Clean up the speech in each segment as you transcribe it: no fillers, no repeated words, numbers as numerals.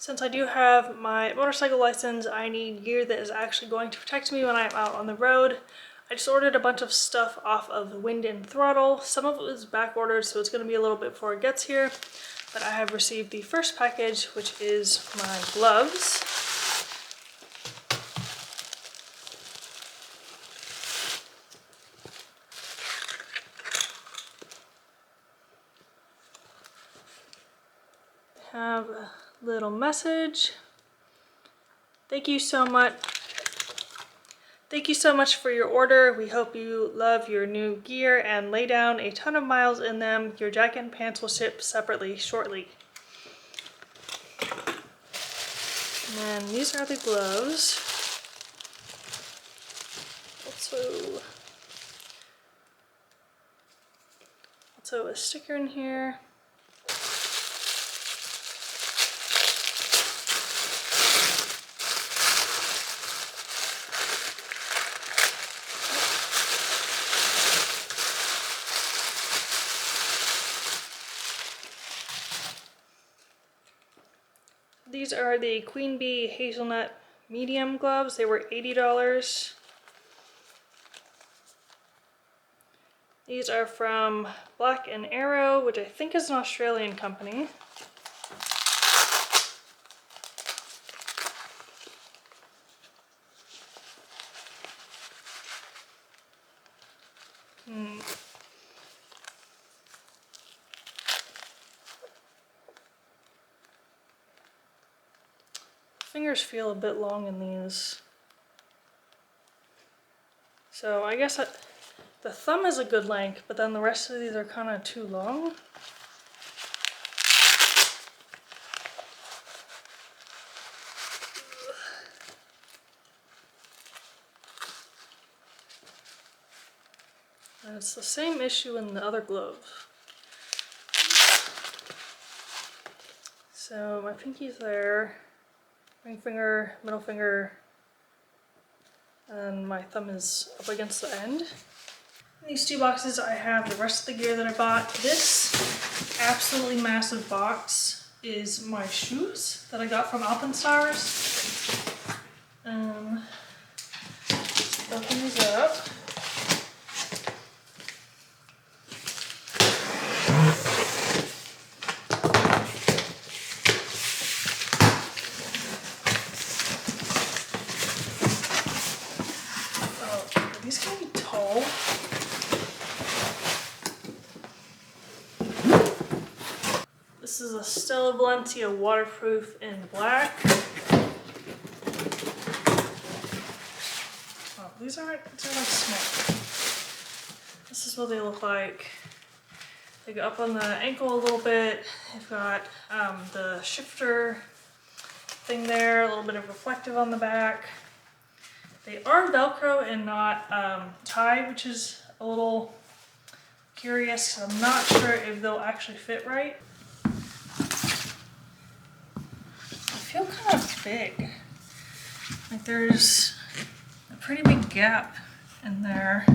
Since I do have my motorcycle license, I need gear that is actually going to protect me when I'm out on the road. I just ordered a bunch of stuff off of Wind and Throttle. Some of it was back ordered, so it's going to be a little bit before it gets here. But I have received the first package, which is my gloves. Have a little message. Thank you so much. Thank you so much for your order. We hope you love your new gear and lay down a ton of miles in them. Your jacket and pants will ship separately shortly. And then these are the gloves. Also a sticker in here. These are the Queen Bee Hazelnut medium gloves. They were $80. These are from Black & Arrow, which I think is an Australian company. Fingers feel a bit long in these. So I guess the thumb is a good length, but then the rest of these are kind of too long. And it's the same issue in the other glove. So my pinky's there, ring finger, middle finger, and my thumb is up against the end. In these two boxes I have the rest of the gear that I bought. This absolutely massive box is my shoes that I got from Alpenstars. Open these up. These can be tall. This is a Stella Valencia waterproof in black. Oh, these are like small. This is what they look like. They go up on the ankle a little bit. They've got the shifter thing there, a little bit of reflective on the back. They are Velcro and not tie, which is a little curious. I'm not sure if they'll actually fit right. They feel kind of big. Like there's a pretty big gap in there.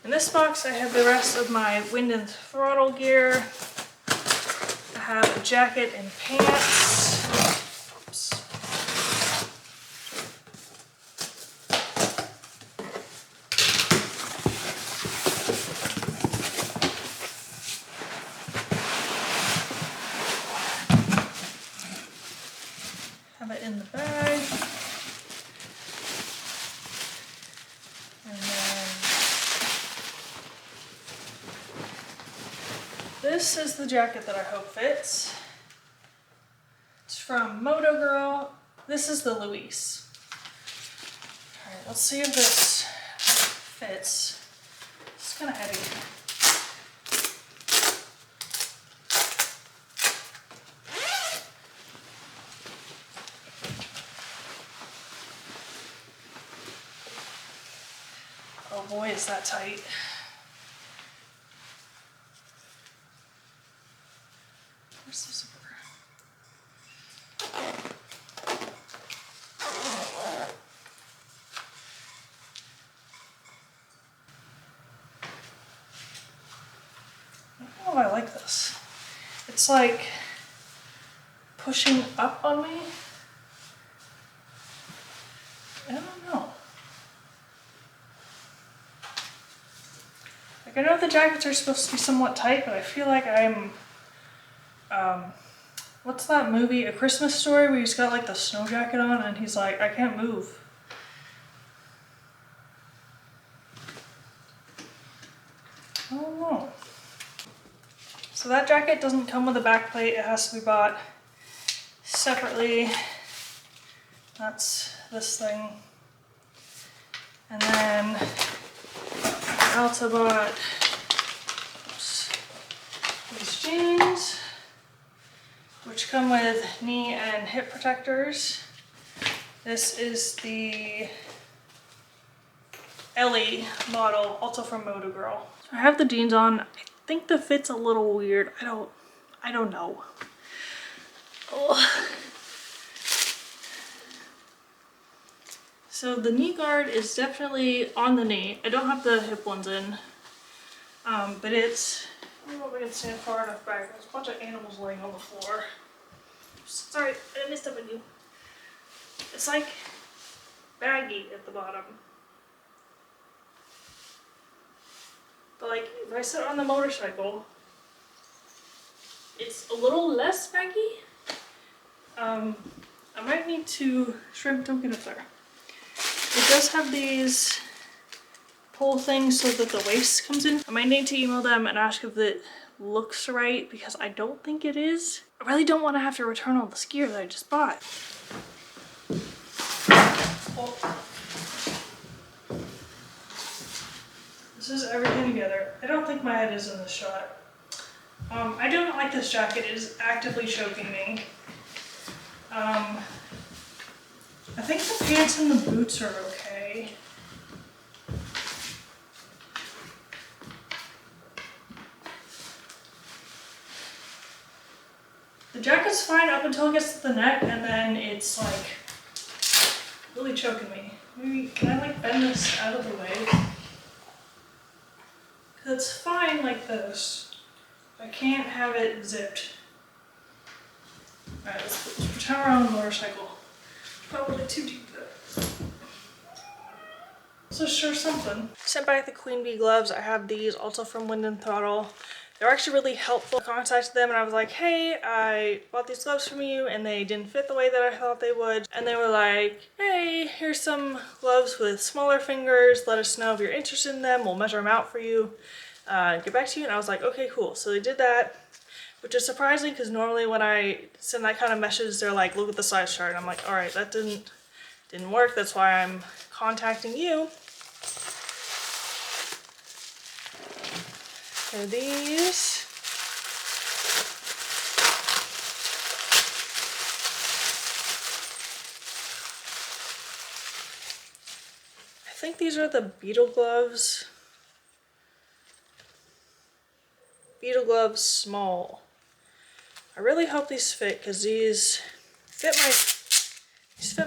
In this box I have the rest of my Wind and Throttle gear. I have a jacket and pants. Oops. Have it in the bag. And then this is the jacket that I hope fits. It's from Moto Girl. This is the Luis. Alright, let's see if this fits. It's kind of heavy. Oh boy, is that tight. Where's the zipper? if I like this. It's like pushing up on me. I don't know. Like, I know the jackets are supposed to be somewhat tight, but I feel like I'm, what's that movie, A Christmas Story, where he's got like the snow jacket on and he's like, I can't move. I don't know. So that jacket doesn't come with a back plate, it has to be bought separately. That's this thing. And then I also bought these jeans, which come with knee and hip protectors. This is the Ellie model, also from Moda Girl. So I have the jeans on. I think the fit's a little weird. I don't know. Oh. So the knee guard is definitely on the knee. I don't have the hip ones in, but it's, I don't know if I can stand far enough back. There's a bunch of animals laying on the floor. Sorry, I missed up on you. It's like baggy at the bottom. But like, if I sit on the motorcycle, it's a little less baggy. I might need to, shrimp, don't get up there. It does have these pull things so that the waist comes in. I might need to email them and ask if it looks right because I don't think it is. I really don't want to have to return all the skier that I just bought. Oh. This is everything together. I don't think my head is in this shot. I don't like this jacket. It is actively choking me. I think the pants and the boots are okay. The jacket's fine up until it gets to the neck, and then it's like really choking me. Maybe, can I like bend this out of the way? Cause it's fine like this. I can't have it zipped. Alright, let's pretend we're on a motorcycle. Probably too deep though. So sure something. Sent back the Queen Bee gloves. I have these also from Wind & Throttle. They're actually really helpful. I contacted them and I was like, hey, I bought these gloves from you and they didn't fit the way that I thought they would. And they were like, hey, here's some gloves with smaller fingers. Let us know if you're interested in them. We'll measure them out for you. Get back to you. And I was like, okay, cool. So they did that, which is surprising because normally when I send that kind of message, they're like, look at the size chart. And I'm like, all right, that didn't work. That's why I'm contacting you. So these. I think these are the Beetle gloves. Beetle gloves small. I really hope these fit because these fit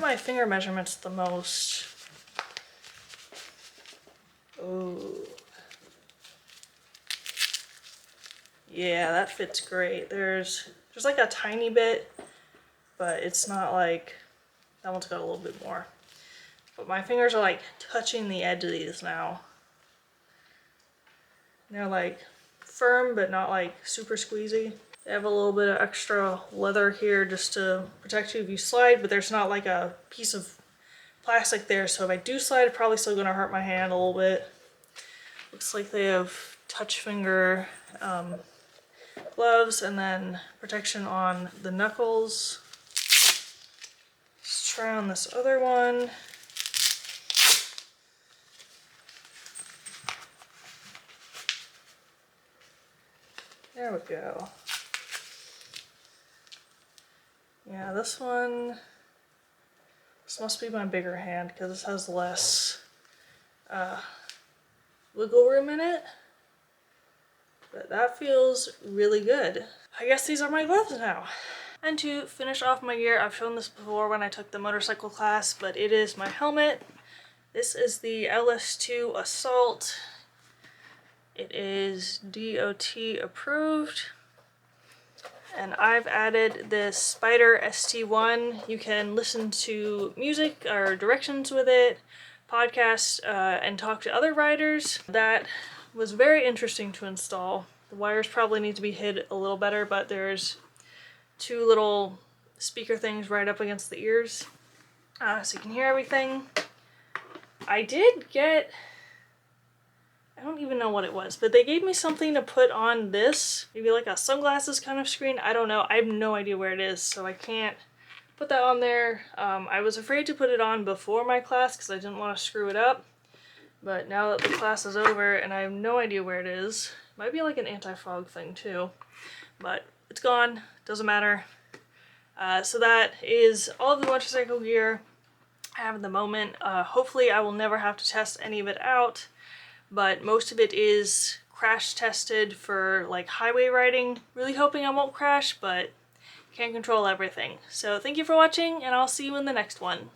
my finger measurements the most. Ooh. Yeah, that fits great. There's like a tiny bit, but it's not like, that one's got a little bit more. But my fingers are like touching the edge of these now. They're like firm, but not like super squeezy. They have a little bit of extra leather here just to protect you if you slide, but there's not like a piece of plastic there. So if I do slide, it's probably still gonna hurt my hand a little bit. Looks like they have touch finger gloves and then protection on the knuckles. Let's try on this other one. There we go. Yeah, this one, this must be my bigger hand because this has less wiggle room in it. But that feels really good. I guess these are my gloves now. And to finish off my gear, I've shown this before when I took the motorcycle class, but it is my helmet. This is the LS2 Assault. It is DOT approved. And I've added this Spider ST1. You can listen to music or directions with it, podcast, and talk to other riders. That was very interesting to install. The wires probably need to be hid a little better, but there's two little speaker things right up against the ears, so you can hear everything. I did get, I don't even know what it was, but they gave me something to put on this, maybe like a sunglasses kind of screen. I don't know. I have no idea where it is, so I can't put that on there. I was afraid to put it on before my class because I didn't want to screw it up, but now that the class is over and I have no idea where it is, it might be like an anti-fog thing too, but it's gone, doesn't matter. So that is all of the motorcycle gear I have at the moment. Hopefully I will never have to test any of it out, but most of it is crash tested for like highway riding. Really hoping I won't crash, but can't control everything. So thank you for watching, and I'll see you in the next one.